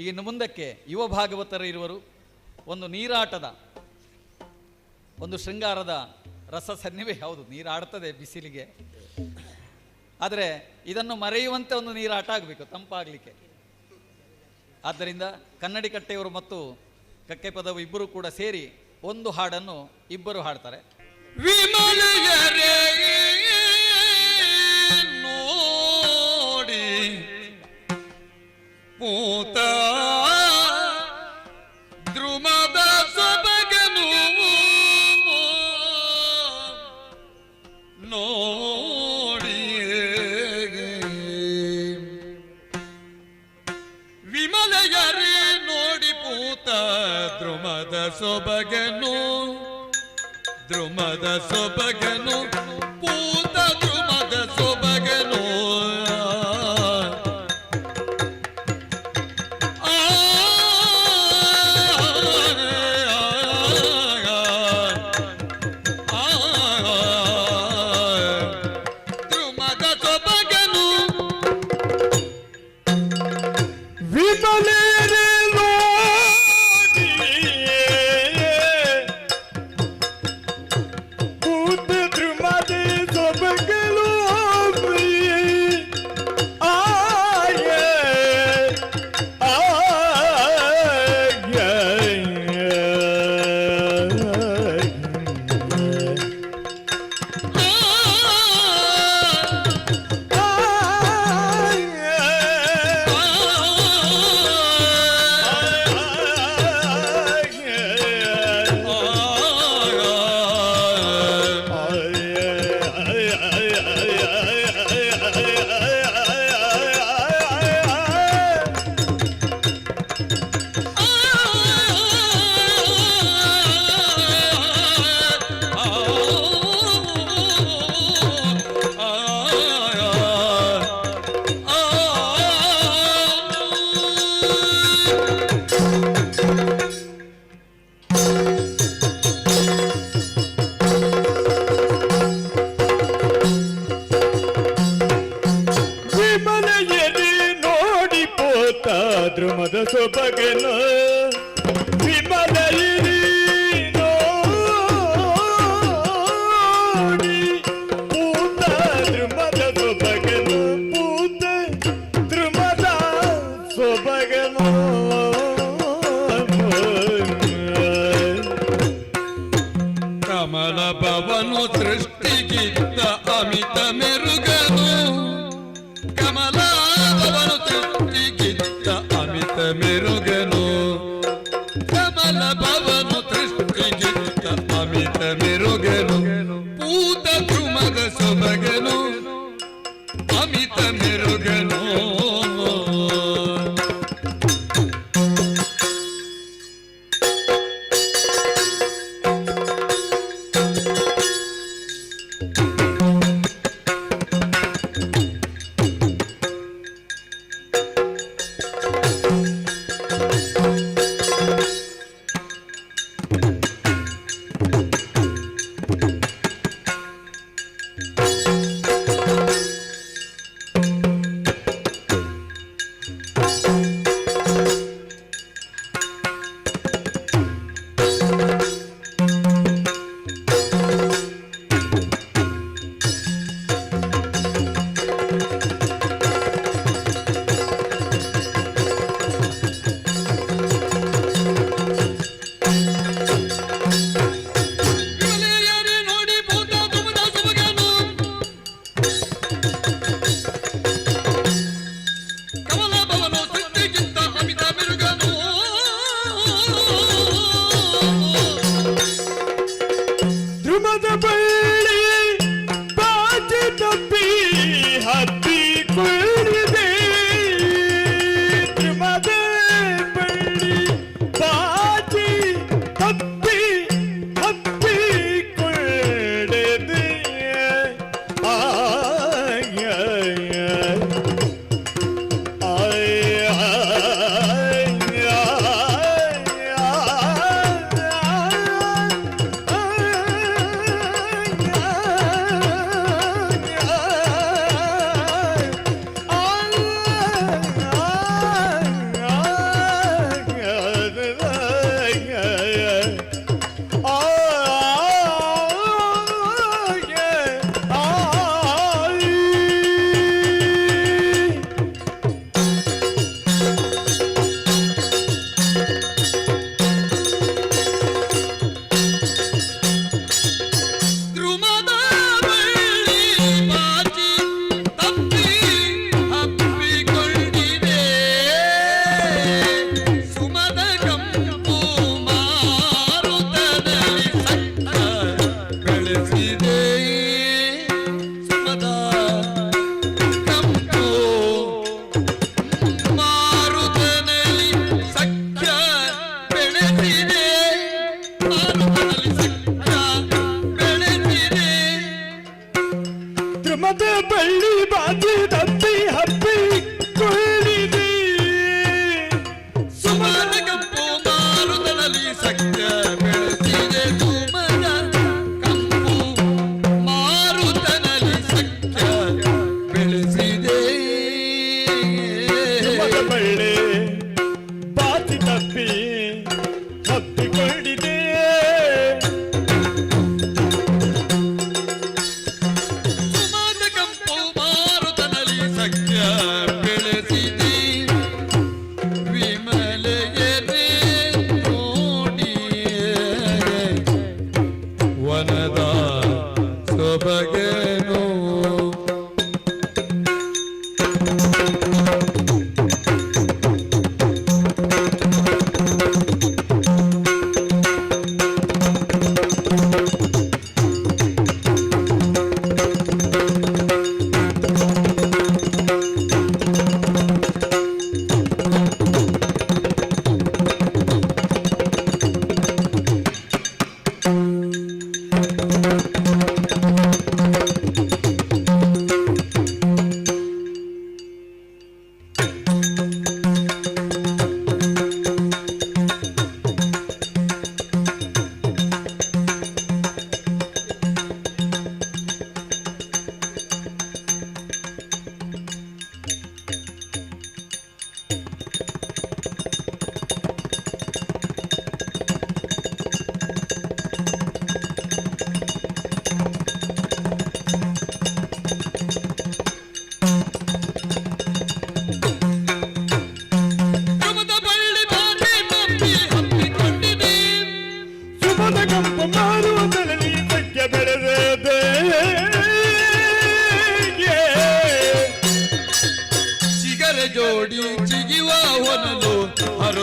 ಇನ್ನು ಮುಂದಕ್ಕೆ ಯುವ ಭಾಗವತರು ಇರುವರು. ಒಂದು ನೀರಾಟದ ಒಂದು ಶೃಂಗಾರದ ರಸ ಸನ್ನಿವೇಶ. ಹೌದು, ನೀರಾಡ್ತದೆ ಬಿಸಿಲಿಗೆ, ಆದರೆ ಇದನ್ನು ಮರೆಯುವಂತೆ ಒಂದು ನೀರಾಟ ಆಗಬೇಕು ತಂಪಾಗಲಿಕ್ಕೆ. ಆದ್ದರಿಂದ ಕನ್ನಡಿಕಟ್ಟೆಯವರು ಮತ್ತು ಕಕ್ಕೆ ಪದವು ಇಬ್ಬರು ಕೂಡ ಸೇರಿ ಒಂದು ಹಾಡನ್ನು ಇಬ್ಬರು ಹಾಡ್ತಾರೆ. ವಿಮಲೆಯರೇ ನೋಡಿ ಪೂತ ದ್ರುಮದ ಸೊಬಗನು ನೋಡಿ, ವಿಮಲೆಯರೇ ನೋಡಿ ಪೂತ ದ್ರುಮದ ಸೊಬಗನು, ದ್ರುಮದ ಸೊಬಗನು ಪೂತ ದ್ರುಮದ ಸೊಬಗನು. ದ್ರುಮದ ಸೊಬಗನು ವಿಮಲೆಯರೇ ದ್ರುಮದ ಸೊಬಗನು, ವಿಮಲೆಯರೇ ನೋಡಿ ಪೂತ ದ್ರುಮದ ಸೊಬಗನು, ಪೂತ ದ್ರುಮದ ಸೊಬಗನು. ಕಮಲ ಭವನು ಸೃಷ್ಟಿಗಿದ್ದ ಅಮಿತ ಮೆರುಗನು, ಕಮಲ ಭವನು ಸೃಷ್ಟಿಗಿದ್ದ ಅಮಿತ ಮೆರುಗನು, ಕಮಲ ಭವನು ಸೃಷ್ಟಿಗಿದ್ದ ಅಮಿತ ಮೆರುಗನು, ಪೂತ ದ್ರುಮದ ಸೊಬಗನು ಅಮಿತ ಮೆರುಗನು.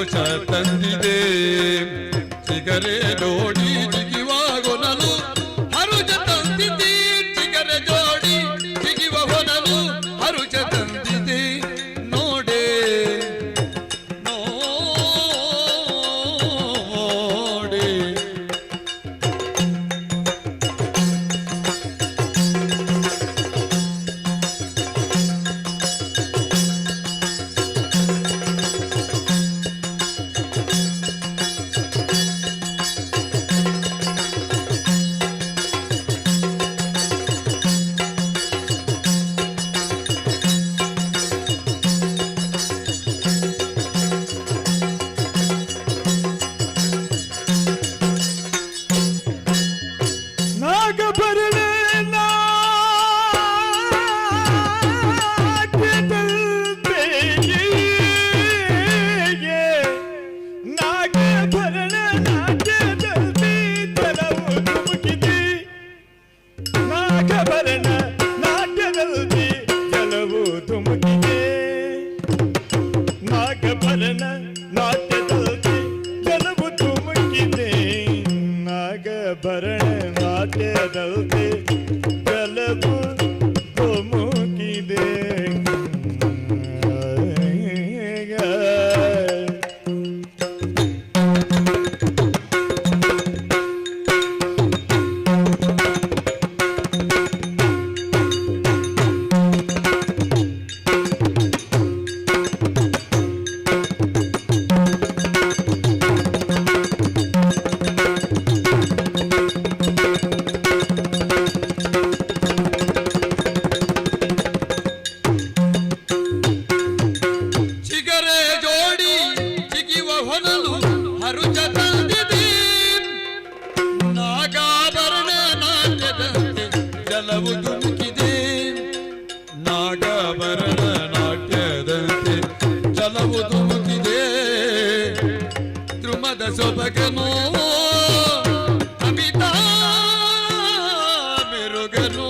ಹರುಷ ತಂದಿದೆ ಚಿಗರೆ ಜೋಡಿ ಜಿಗಿವಾಗೊನಲು ಹರುಷ ತಂದಿದೆ ಚಿಗರೆ ಜೋಡಿ ಜಿಗಿವ ಹೊನಲು ಹರುಷ ತಂದಿದೆ ನೋಡೆ ನೋಡೆ ನಾಗಭರಣ ನಾಟ್ಯದಂತೆ ಜಲವು ಧುಮುಕಿದೆ ನಾಗಭರಣ ನಾಟ್ಯದಲ್ಲಿ ಜಲವು ಧುಮುಕಿದೆ ನಾಗಭರಣ ನಾಟ್ಯದಲ್ಲಿ ಜಲವು ಧುಮುಕಿದೆ ನಾಗಭರಣ ನಾಟ್ಯದಲ್ಲಿ ಜಲವು ಧುಮುಕಿದೆ ಚಿಗರೆ ಜೋಡಿ ಜಿಗಿವ ಹೊನಲು ಹರುಷ ತಂದಿದೆ ನಾಗಾಭರಣ ನಾಟ್ಯದಂತೆ ಜಲವು ಧುಮುಕಿದೆ ನಾಗಾಭರಣ ನಾಟ್ಯದಂತೆ ಜಲವು ಧುಮುಕಿದೆ ದ್ರುಮದ ಸೊಬಗನೋ ಅಮಿತಾ ಮೆರುಗನೋ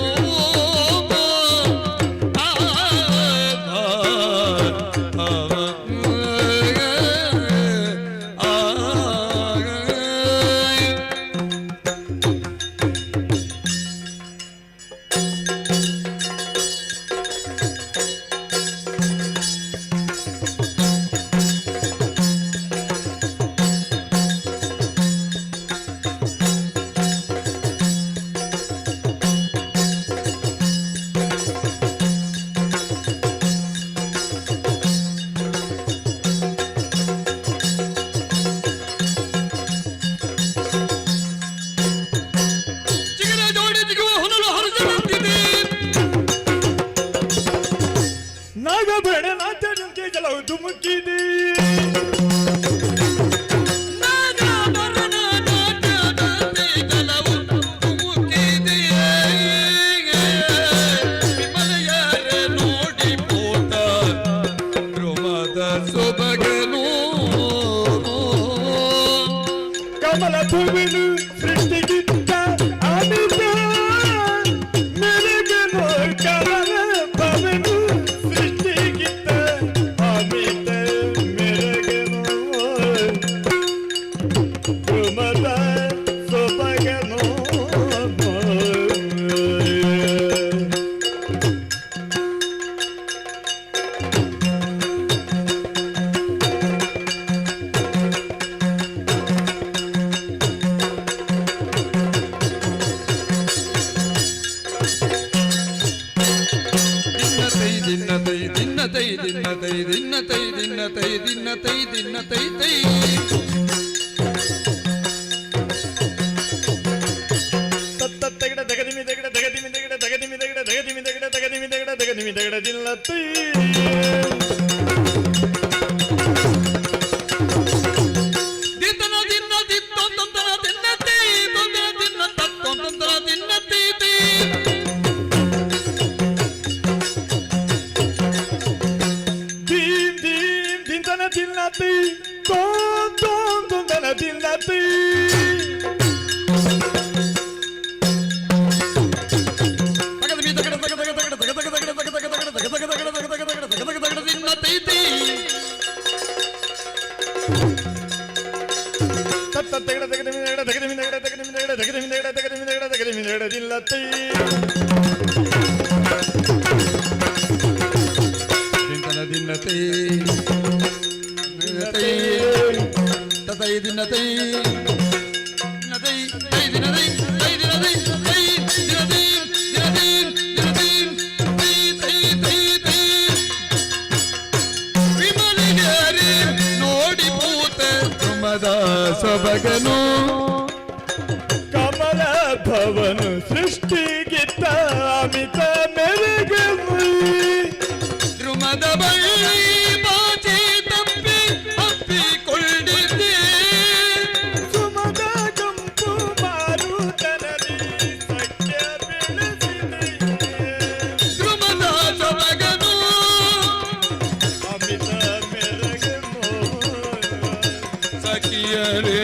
ಚಿಗರೆ ಜೋಡಿ ಜಿಗುವ ಹೊನಲು ಹರುಷ ತಂದಿದೆ ನಾಗಭರಣ ನಾಟ್ಯದಂತೆ ಜಲವು ಧುಮುಕಿದೆ ನಾಗಾಭರಣ ನಾಟ್ಯದಂತೆ ಜಲವು ಧುಮುಕಿದೆ ವಿಮಲೆಯರೆ ನೋಡಿ ಪೋತ ಧ್ರುವದ ಸೊಬಗನು ಕಮಲ ಭುವಿನು ಸೃಷ್ಟಿಗಿತ್ತ ಅಮಿತ ಮೆರುಗನು ಕಮಲ ಭವನು ಸೃಷ್ಟಿಗಿತ್ತ ಅಮಿತ ಮೆರುಗನು ಧ್ರುಮದ ಸೊಬಗನು ದಿನ್ನತೈ ದಿನ್ನತೈ ದಿನ್ನತೈ ದಿನ್ನತೈ ದಿನ್ನತೈ ದಿನ್ನತೈ ದಿನ್ನತೈ ತೈ ತತ್ತಗಿಡ ದಗದಿಮಿ ದಗಡ ದಗದಿಮಿ ದಗಡ ದಗದಿಮಿ ದಗಡ ದಗದಿಮಿ ದಗಡ ದಗದಿಮಿ ದಗಡ ದಗದಿಮಿ ದಗಡ ದಿಲ್ಲತ್ತಿ ದಿತ್ತನ ದಿನ್ನ ದಿತ್ತೊಂದೊಂದನ ದಿನ್ನತೈ ತೊಂದನ ದಿನ್ನ ತತ್ತೊಂದೊಂದನ ದಿನ್ನತೈ ತೈ ದೀಂ ದೀಂ ದಿಂದನ ದಿಲ್ಲತ್ತಿ ತೋಂ ತೋಂ ತೊಂದನ ದಿಲ್ಲತ್ತಿ ತತ್ತ ತೆಗಡ ತೆಗದಿಮಿ ತೆಗಡ ತೆಗದಿಮಿ ತೆಗಡ ತೆಗದಿಮಿ ತೆಗಡ ತೆಗದಿಮಿ ತೆಗಡ ತೆಗದಿಮಿ ತೆಗಡ ತೆಗದಿಮಿ ತೆಗಡ ದಿಲ್ಲತ್ತೈ ದಿನ್ನತೈ ದಿನ್ನತೈ ತತೈ ದಿನ್ನತೈ ದಿನ್ನತೈ ತೈ ದಿನ್ನತೈ ತೈ ದಿನ್ನತೈ ತೈ ದಿನ್ನತೈ ದಿನ್ನತೈ ದಿನ್ನತೈ ತೈ ತೈ ತೈ ತೈ ವಿಮಲಿಗೇರಿ ನೋಡಿ ಪೂತ ತುಮದ ಸೊಬಗನು ಕಮಲ ಭವನು ಸೃಷ್ಟಿಗಿತ್ತ ಅಮಿತ ಮೆರುಗು ಧ್ರುಮದ ಬಳ್ಳಿ ಬಾಚಿ ತಪ್ಪಿ ಅಪ್ಪಿಕೊಂಡಿದ್ದೆ ಸುಮದ ಗುಂಪು ಮಾರುತನಲ್ಲಿ ಸಖ್ಯ ಬೆಳೆಸಿದೆ ಧ್ರುಮದ ಸೊಬಗನು ಅಮಿತ ಮೆರುಗು ಸಖಿಯರೇ